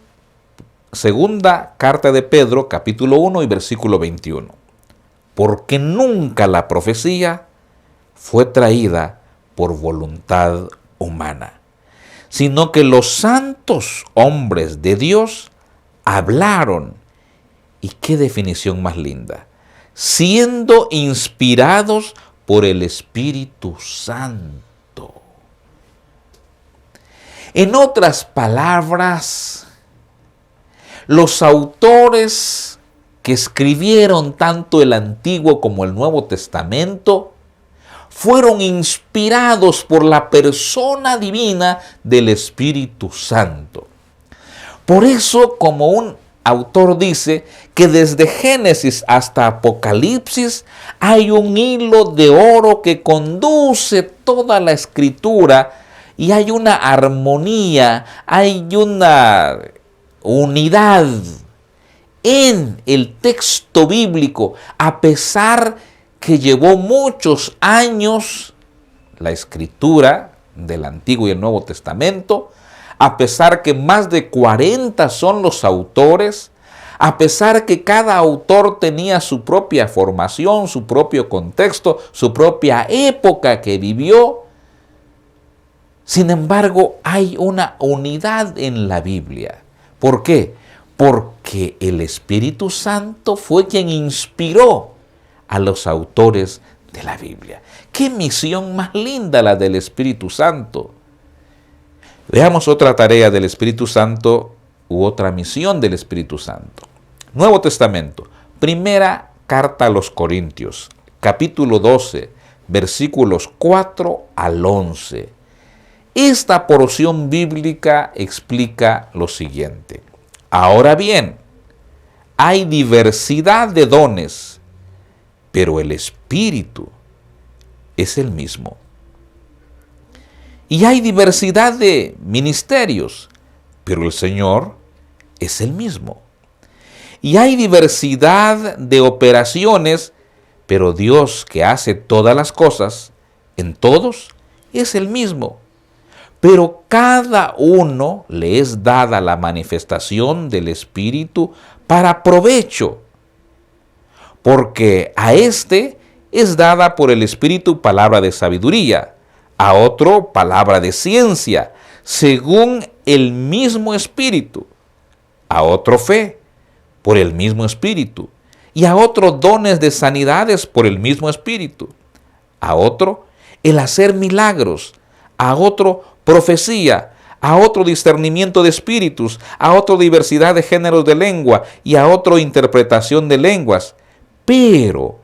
segunda carta de Pedro, capítulo 1 y versículo 21. Porque nunca la profecía fue traída por voluntad humana, sino que los santos hombres de Dios hablaron. ¿Y qué definición más linda? Siendo inspirados por el Espíritu Santo. En otras palabras, los autores que escribieron tanto el Antiguo como el Nuevo Testamento fueron inspirados por la persona divina del Espíritu Santo. Por eso, como un autor dice, que desde Génesis hasta Apocalipsis hay un hilo de oro que conduce toda la Escritura y hay una armonía, hay una unidad en el texto bíblico, a pesar que llevó muchos años la escritura del Antiguo y el Nuevo Testamento, a pesar que más de 40 son los autores, a pesar que cada autor tenía su propia formación, su propio contexto, su propia época que vivió. Sin embargo, hay una unidad en la Biblia. ¿Por qué? Porque el Espíritu Santo fue quien inspiró a los autores de la Biblia. ¡Qué misión más linda la del Espíritu Santo! Veamos otra tarea del Espíritu Santo u otra misión del Espíritu Santo. Nuevo Testamento, primera carta a los Corintios, capítulo 12, versículos 4 al 11. Esta porción bíblica explica lo siguiente. Ahora bien, hay diversidad de dones, pero el Espíritu es el mismo. Y hay diversidad de ministerios, pero el Señor es el mismo. Y hay diversidad de operaciones, pero Dios que hace todas las cosas, en todos, es el mismo. Pero cada uno le es dada la manifestación del Espíritu para provecho. Porque a este es dada por el Espíritu palabra de sabiduría, a otro palabra de ciencia, según el mismo Espíritu, a otro fe, por el mismo Espíritu, y a otro dones de sanidades por el mismo Espíritu, a otro el hacer milagros, a otro profecía, a otro discernimiento de espíritus, a otro diversidad de géneros de lengua y a otro interpretación de lenguas. Pero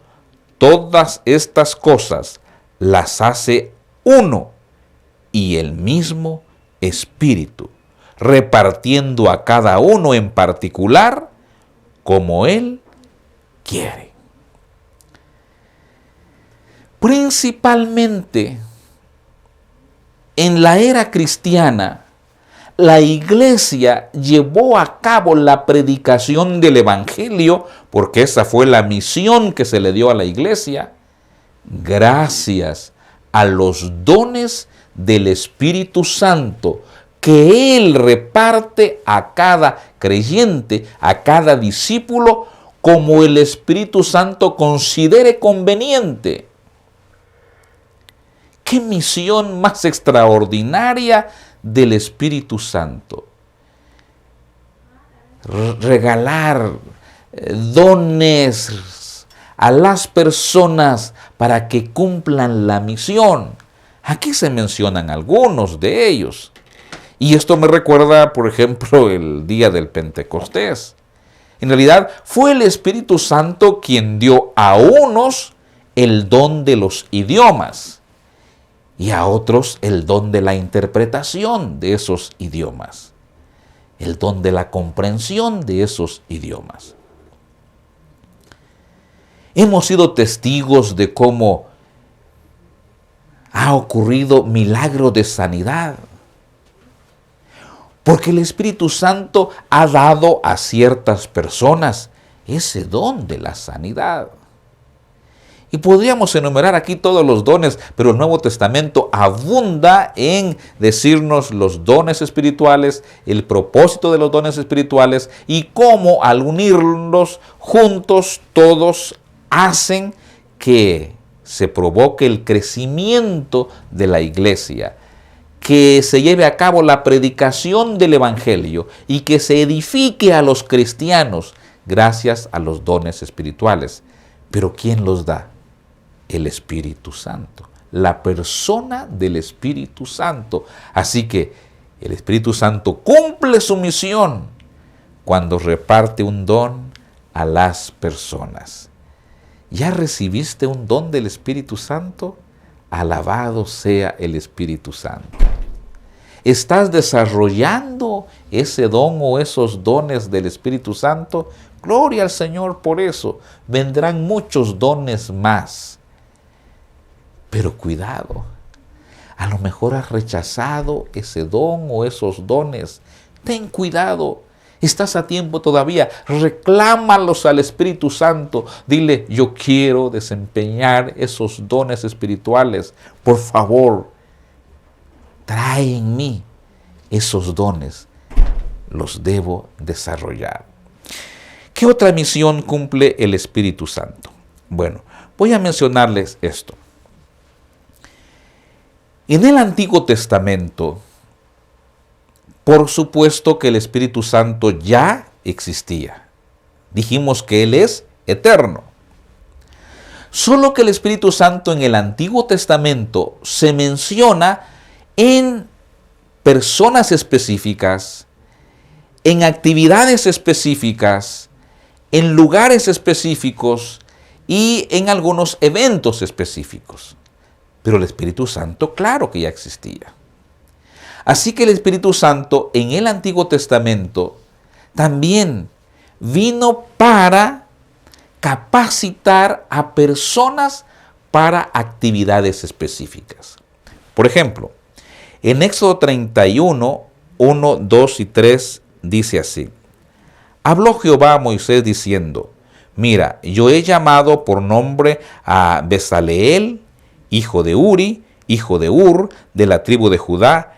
todas estas cosas las hace uno y el mismo Espíritu, repartiendo a cada uno en particular como Él quiere. Principalmente en la era cristiana, la iglesia llevó a cabo la predicación del Evangelio, porque esa fue la misión que se le dio a la iglesia, gracias a los dones del Espíritu Santo que Él reparte a cada creyente, a cada discípulo, como el Espíritu Santo considere conveniente. ¡Qué misión más extraordinaria del Espíritu Santo! Regalar dones a las personas para que cumplan la misión. Aquí se mencionan algunos de ellos. Y esto me recuerda, por ejemplo, el día del Pentecostés. En realidad, fue el Espíritu Santo quien dio a unos el don de los idiomas y a otros el don de la interpretación de esos idiomas, el don de la comprensión de esos idiomas. Hemos sido testigos de cómo ha ocurrido milagro de sanidad, porque el Espíritu Santo ha dado a ciertas personas ese don de la sanidad. Y podríamos enumerar aquí todos los dones, pero el Nuevo Testamento abunda en decirnos los dones espirituales, el propósito de los dones espirituales y cómo al unirlos juntos todos hacen que se provoque el crecimiento de la iglesia, que se lleve a cabo la predicación del Evangelio y que se edifique a los cristianos gracias a los dones espirituales. Pero ¿quién los da? El Espíritu Santo, la persona del Espíritu Santo. Así que el Espíritu Santo cumple su misión cuando reparte un don a las personas. ¿Ya recibiste un don del Espíritu Santo? Alabado sea el Espíritu Santo. ¿Estás desarrollando ese don o esos dones del Espíritu Santo? Gloria al Señor por eso. Vendrán muchos dones más. Pero cuidado, a lo mejor has rechazado ese don o esos dones. Ten cuidado, estás a tiempo todavía. Reclámalos al Espíritu Santo. Dile, yo quiero desempeñar esos dones espirituales. Por favor, trae en mí esos dones. Los debo desarrollar. ¿Qué otra misión cumple el Espíritu Santo? Bueno, voy a mencionarles esto. En el Antiguo Testamento, por supuesto que el Espíritu Santo ya existía. Dijimos que Él es eterno. Solo que el Espíritu Santo en el Antiguo Testamento se menciona en personas específicas, en actividades específicas, en lugares específicos y en algunos eventos específicos. Pero el Espíritu Santo, claro que ya existía. Así que el Espíritu Santo en el Antiguo Testamento también vino para capacitar a personas para actividades específicas. Por ejemplo, en Éxodo 31, 1, 2 y 3 dice así: Habló Jehová a Moisés diciendo: Mira, yo he llamado por nombre a Bezaleel, hijo de Uri, hijo de Ur, de la tribu de Judá,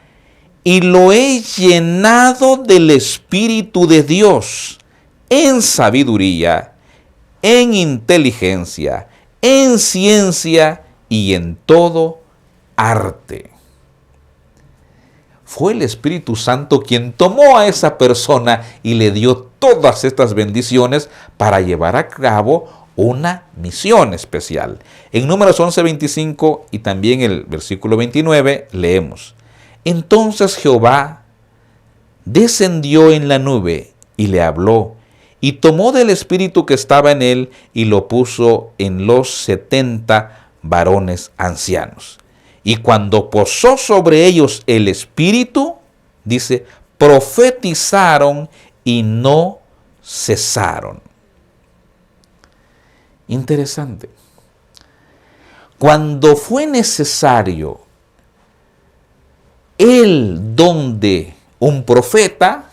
y lo he llenado del Espíritu de Dios, en sabiduría, en inteligencia, en ciencia y en todo arte. Fue el Espíritu Santo quien tomó a esa persona y le dio todas estas bendiciones para llevar a cabo una misión especial. En Números 11:25 y también el versículo 29 leemos: Entonces Jehová descendió en la nube y le habló, y tomó del espíritu que estaba en él y lo puso en los 70 varones ancianos. Y cuando posó sobre ellos el espíritu, dice, profetizaron y no cesaron. Interesante. Cuando fue necesario el don de un profeta,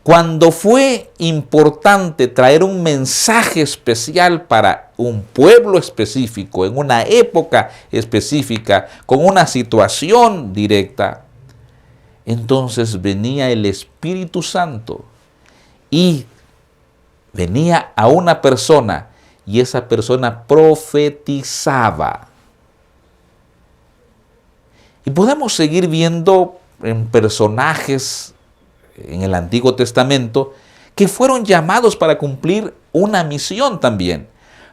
cuando fue importante traer un mensaje especial para un pueblo específico, en una época específica, con una situación directa, entonces venía el Espíritu Santo y venía a una persona y esa persona profetizaba. Y podemos seguir viendo en personajes en el Antiguo Testamento que fueron llamados para cumplir una misión también,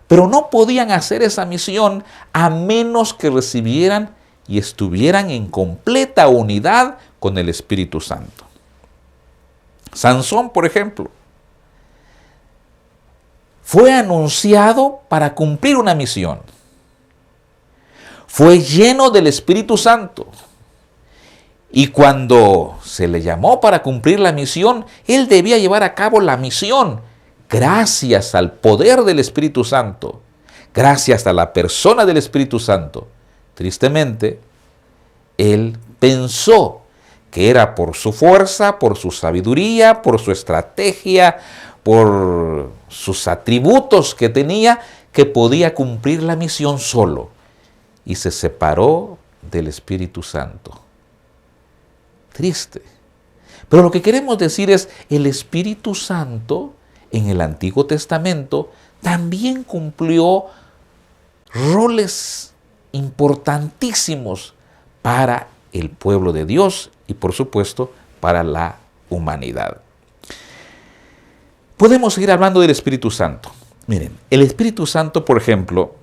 pero no podían hacer esa misión a menos que recibieran y estuvieran en completa unidad con el Espíritu Santo. Sansón, por ejemplo, fue anunciado para cumplir una misión. Fue lleno del Espíritu Santo. Y cuando se le llamó para cumplir la misión, él debía llevar a cabo la misión gracias al poder del Espíritu Santo, gracias a la persona del Espíritu Santo. Tristemente, él pensó que era por su fuerza, por su sabiduría, por su estrategia, por sus atributos que tenía, que podía cumplir la misión solo. Y se separó del Espíritu Santo. Triste. Pero lo que queremos decir es, el Espíritu Santo en el Antiguo Testamento también cumplió roles importantísimos para el pueblo de Dios y por supuesto para la humanidad. Podemos seguir hablando del Espíritu Santo. Miren, el Espíritu Santo, por ejemplo,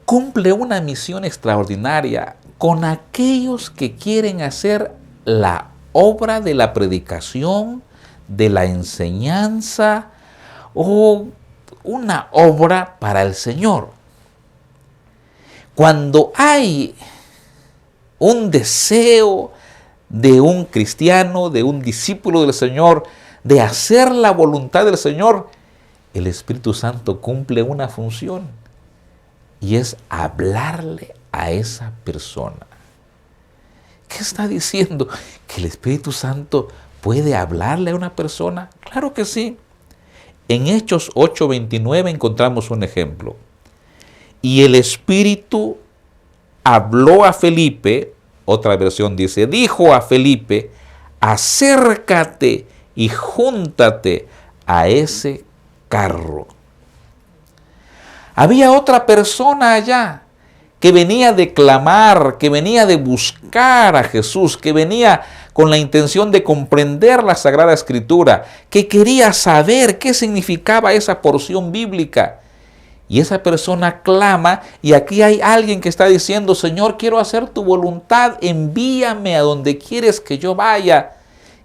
cumple una misión extraordinaria con aquellos que quieren hacer la obra de la predicación, de la enseñanza o una obra para el Señor. Cuando hay un deseo de un cristiano, de un discípulo del Señor, de hacer la voluntad del Señor, el Espíritu Santo cumple una función y es hablarle a esa persona. ¿Qué está diciendo? ¿Que el Espíritu Santo puede hablarle a una persona? Claro que sí. En Hechos 8:29 encontramos un ejemplo. Y el Espíritu habló a Felipe, otra versión dice, dijo a Felipe, acércate y júntate a ese carro. Había otra persona allá que venía de clamar, que venía de buscar a Jesús, que venía con la intención de comprender la Sagrada Escritura, que quería saber qué significaba esa porción bíblica. Y esa persona clama, y aquí hay alguien que está diciendo: Señor, quiero hacer tu voluntad, envíame a donde quieres que yo vaya.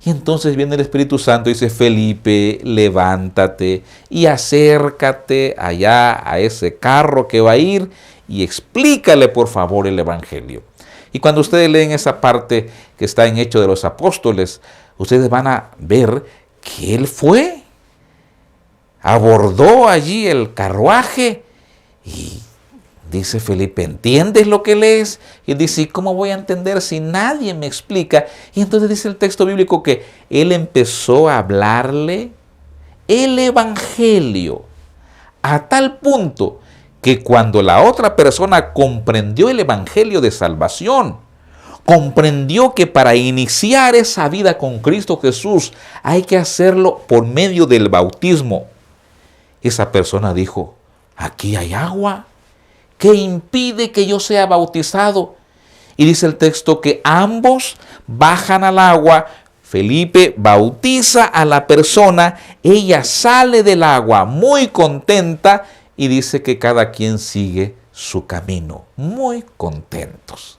Y entonces viene el Espíritu Santo y dice: Felipe, levántate y acércate allá a ese carro que va a ir y explícale por favor el Evangelio. Y cuando ustedes leen esa parte que está en Hechos de los Apóstoles, ustedes van a ver que él fue, abordó allí el carruaje y dice Felipe: ¿entiendes lo que lees? Y él dice: ¿cómo voy a entender si nadie me explica? Y entonces dice el texto bíblico que él empezó a hablarle el Evangelio a tal punto que cuando la otra persona comprendió el Evangelio de salvación, comprendió que para iniciar esa vida con Cristo Jesús hay que hacerlo por medio del bautismo, esa persona dijo: aquí hay agua, ¿qué impide que yo sea bautizado? Y dice el texto que ambos bajan al agua. Felipe bautiza a la persona, ella sale del agua muy contenta y dice que cada quien sigue su camino, muy contentos.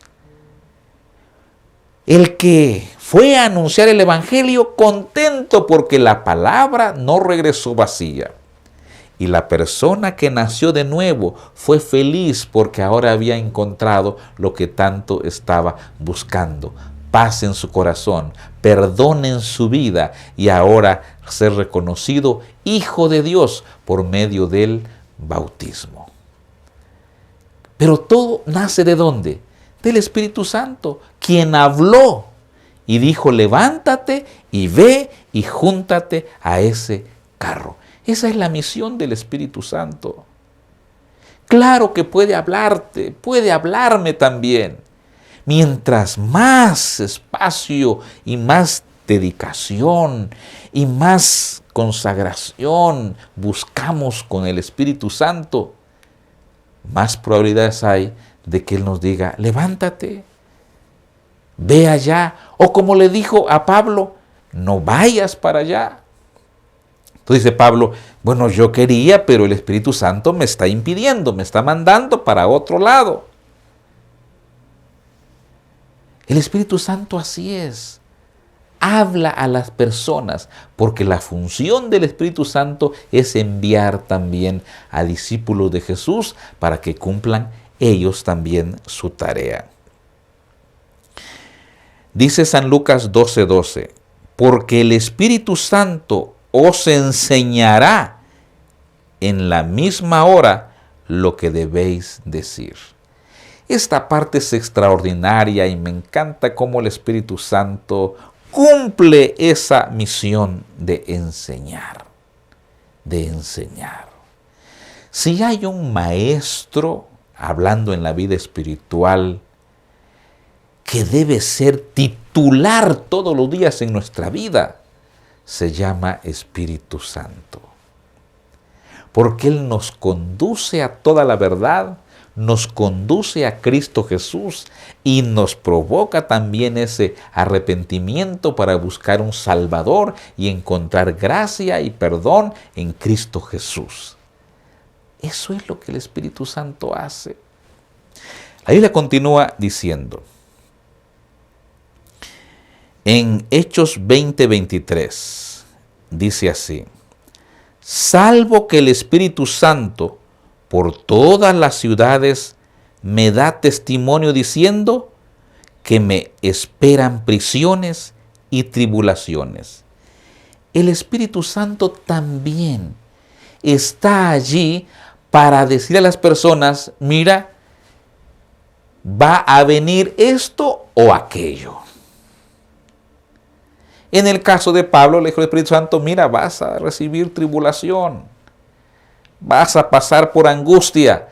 El que fue a anunciar el Evangelio contento porque la palabra no regresó vacía. Y la persona que nació de nuevo fue feliz porque ahora había encontrado lo que tanto estaba buscando: paz en su corazón, perdón en su vida y ahora ser reconocido hijo de Dios por medio del bautismo. Pero todo nace ¿de dónde? Del Espíritu Santo, quien habló y dijo: levántate y ve y júntate a ese carro. Esa es la misión del Espíritu Santo. Claro que puede hablarte, puede hablarme también. Mientras más espacio y más dedicación y más consagración buscamos con el Espíritu Santo, más probabilidades hay de que Él nos diga: levántate, ve allá. O como le dijo a Pablo: no vayas para allá. Entonces dice Pablo: bueno, yo quería, pero el Espíritu Santo me está impidiendo, me está mandando para otro lado. El Espíritu Santo así es. Habla a las personas, porque la función del Espíritu Santo es enviar también a discípulos de Jesús para que cumplan ellos también su tarea. Dice San Lucas 12:12, porque el Espíritu Santo os enseñará en la misma hora lo que debéis decir. Esta parte es extraordinaria y me encanta cómo el Espíritu Santo cumple esa misión de enseñar, de enseñar. Si hay un maestro, hablando en la vida espiritual, que debe ser titular todos los días en nuestra vida, se llama Espíritu Santo. Porque Él nos conduce a toda la verdad, nos conduce a Cristo Jesús y nos provoca también ese arrepentimiento para buscar un Salvador y encontrar gracia y perdón en Cristo Jesús. Eso es lo que el Espíritu Santo hace. La Biblia continúa diciendo, en Hechos 20:23, dice así: salvo que el Espíritu Santo por todas las ciudades me da testimonio diciendo que me esperan prisiones y tribulaciones. El Espíritu Santo también está allí para decir a las personas: mira, va a venir esto o aquello. En el caso de Pablo, le dijo el Espíritu Santo: mira, vas a recibir tribulación, vas a pasar por angustia,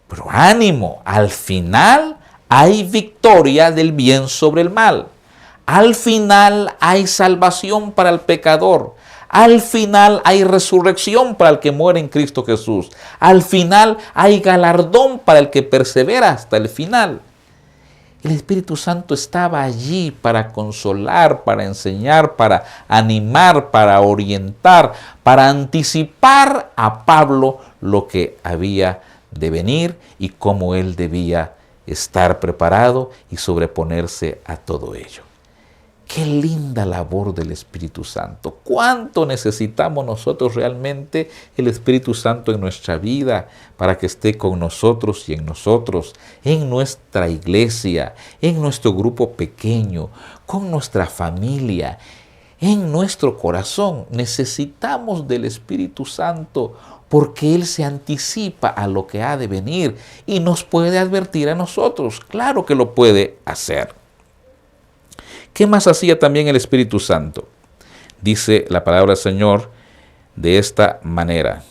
pero ánimo, al final hay victoria del bien sobre el mal. Al final hay salvación para el pecador. Al final hay resurrección para el que muere en Cristo Jesús. Al final hay galardón para el que persevera hasta el final. El Espíritu Santo estaba allí para consolar, para enseñar, para animar, para orientar, para anticipar a Pablo lo que había de venir y cómo él debía estar preparado y sobreponerse a todo ello. Qué linda labor del Espíritu Santo. ¿Cuánto necesitamos nosotros realmente el Espíritu Santo en nuestra vida para que esté con nosotros y en nuestra iglesia, en nuestro grupo pequeño, con nuestra familia, en nuestro corazón? Necesitamos del Espíritu Santo porque Él se anticipa a lo que ha de venir y nos puede advertir a nosotros. Claro que lo puede hacer. ¿Qué más hacía también el Espíritu Santo? Dice la palabra del Señor de esta manera: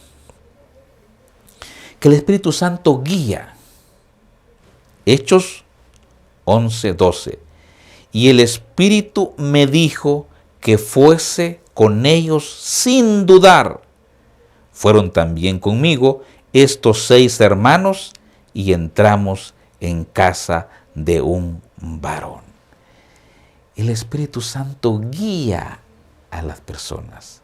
que el Espíritu Santo guía. Hechos 11:12. Y el Espíritu me dijo que fuese con ellos sin dudar. Fueron también conmigo estos 6 hermanos y entramos en casa de un varón. El Espíritu Santo guía a las personas.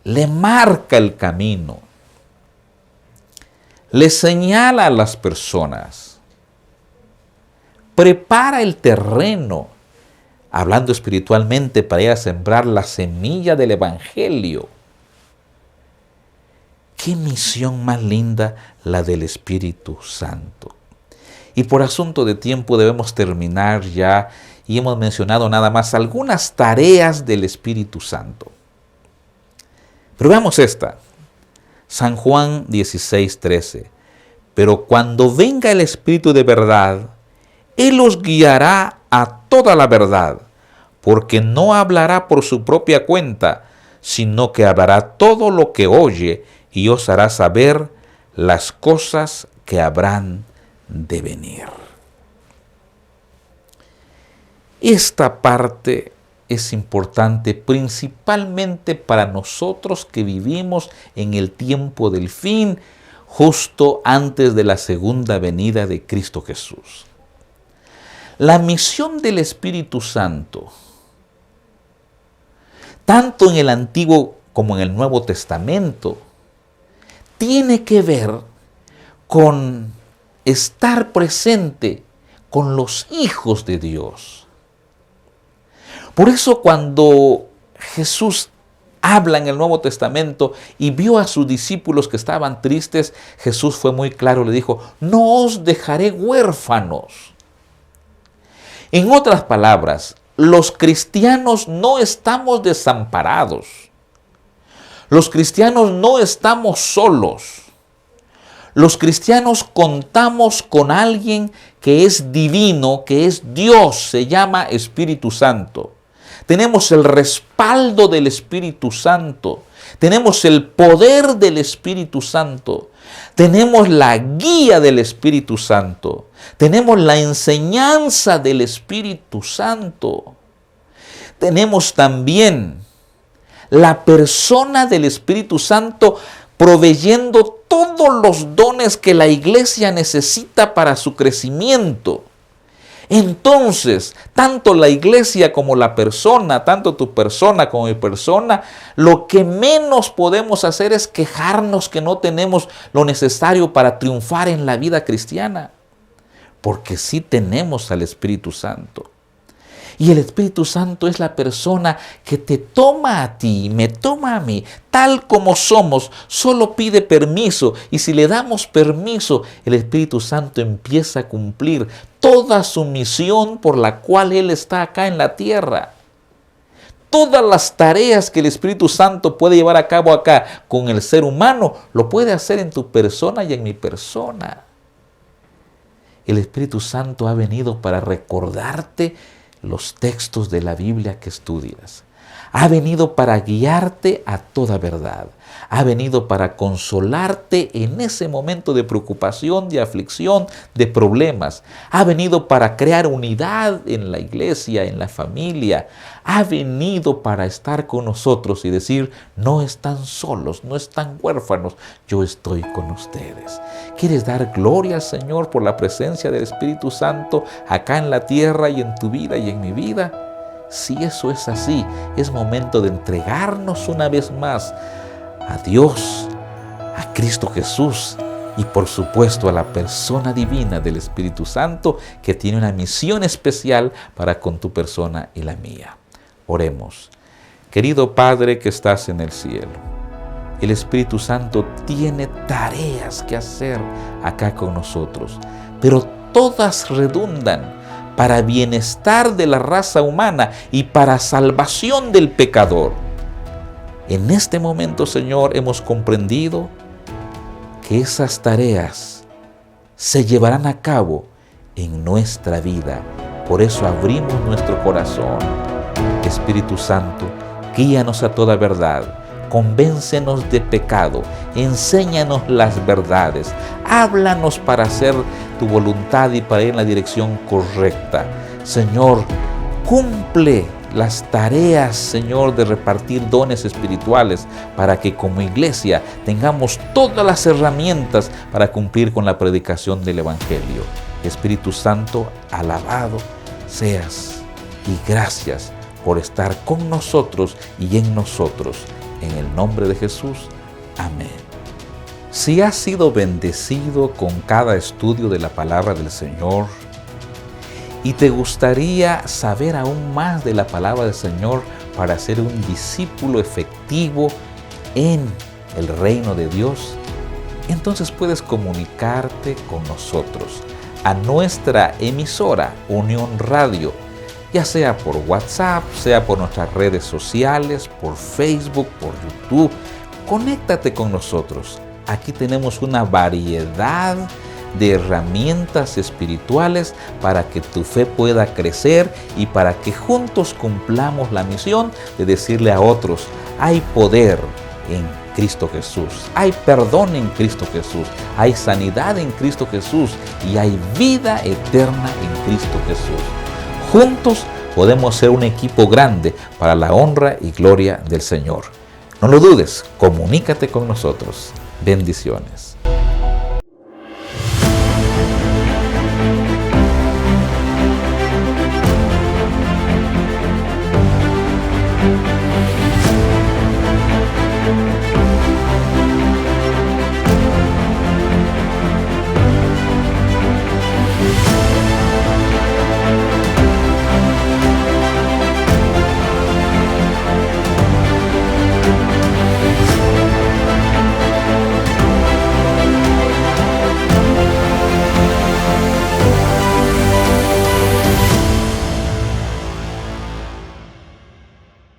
Le marca el camino. Le señala a las personas. Prepara el terreno, hablando espiritualmente, para ir a sembrar la semilla del Evangelio. Qué misión más linda la del Espíritu Santo. Y por asunto de tiempo debemos terminar ya, y hemos mencionado nada más algunas tareas del Espíritu Santo. Pero veamos esta. San Juan 16:13. Pero cuando venga el Espíritu de verdad, Él os guiará a toda la verdad, porque no hablará por su propia cuenta, sino que hablará todo lo que oye y os hará saber las cosas que habrán de venir. Esta parte es importante principalmente para nosotros que vivimos en el tiempo del fin, justo antes de la segunda venida de Cristo Jesús. La misión del Espíritu Santo, tanto en el Antiguo como en el Nuevo Testamento, tiene que ver con estar presente con los hijos de Dios. Por eso cuando Jesús habla en el Nuevo Testamento y vio a sus discípulos que estaban tristes, Jesús fue muy claro, le dijo: no os dejaré huérfanos. En otras palabras, los cristianos no estamos desamparados. Los cristianos no estamos solos. Los cristianos contamos con alguien que es divino, que es Dios, se llama Espíritu Santo. Tenemos el respaldo del Espíritu Santo. Tenemos el poder del Espíritu Santo. Tenemos la guía del Espíritu Santo. Tenemos la enseñanza del Espíritu Santo. Tenemos también la persona del Espíritu Santo proveyendo todos los dones que la iglesia necesita para su crecimiento. Entonces, tanto la iglesia como la persona, tanto tu persona como mi persona, lo que menos podemos hacer es quejarnos que no tenemos lo necesario para triunfar en la vida cristiana. Porque sí tenemos al Espíritu Santo. Y el Espíritu Santo es la persona que te toma a ti, me toma a mí, tal como somos, solo pide permiso. Y si le damos permiso, el Espíritu Santo empieza a cumplir toda su misión por la cual Él está acá en la tierra. Todas las tareas que el Espíritu Santo puede llevar a cabo acá con el ser humano, lo puede hacer en tu persona y en mi persona. El Espíritu Santo ha venido para recordarte los textos de la Biblia que estudias, Ha venido para guiarte a toda verdad. Ha venido para consolarte en ese momento de preocupación, de aflicción, de problemas. Ha venido para crear unidad en la iglesia, en la familia. Ha venido para estar con nosotros y decir, no están solos, no están huérfanos, yo estoy con ustedes. ¿Quieres dar gloria al Señor por la presencia del Espíritu Santo acá en la tierra y en tu vida y en mi vida? Si eso es así, es momento de entregarnos una vez más a Dios, a Cristo Jesús y por supuesto a la persona divina del Espíritu Santo que tiene una misión especial para con tu persona y la mía. Oremos. Querido Padre que estás en el cielo, el Espíritu Santo tiene tareas que hacer acá con nosotros, pero todas redundan para bienestar de la raza humana y para salvación del pecador. En este momento, Señor, hemos comprendido que esas tareas se llevarán a cabo en nuestra vida. Por eso abrimos nuestro corazón. Espíritu Santo, guíanos a toda verdad. Convéncenos de pecado, enséñanos las verdades, háblanos para hacer tu voluntad y para ir en la dirección correcta. Señor, cumple las tareas, Señor, de repartir dones espirituales para que como iglesia tengamos todas las herramientas para cumplir con la predicación del Evangelio. Espíritu Santo, alabado seas y gracias por estar con nosotros y en nosotros. En el nombre de Jesús. Amén. Si has sido bendecido con cada estudio de la palabra del Señor y te gustaría saber aún más de la palabra del Señor para ser un discípulo efectivo en el reino de Dios, entonces puedes comunicarte con nosotros a nuestra emisora Unión Radio, ya sea por WhatsApp, sea por nuestras redes sociales, por Facebook, por YouTube. Conéctate con nosotros. Aquí tenemos una variedad de herramientas espirituales para que tu fe pueda crecer y para que juntos cumplamos la misión de decirle a otros, hay poder en Cristo Jesús, hay perdón en Cristo Jesús, hay sanidad en Cristo Jesús y hay vida eterna en Cristo Jesús. Juntos podemos ser un equipo grande para la honra y gloria del Señor. No lo dudes, comunícate con nosotros. Bendiciones.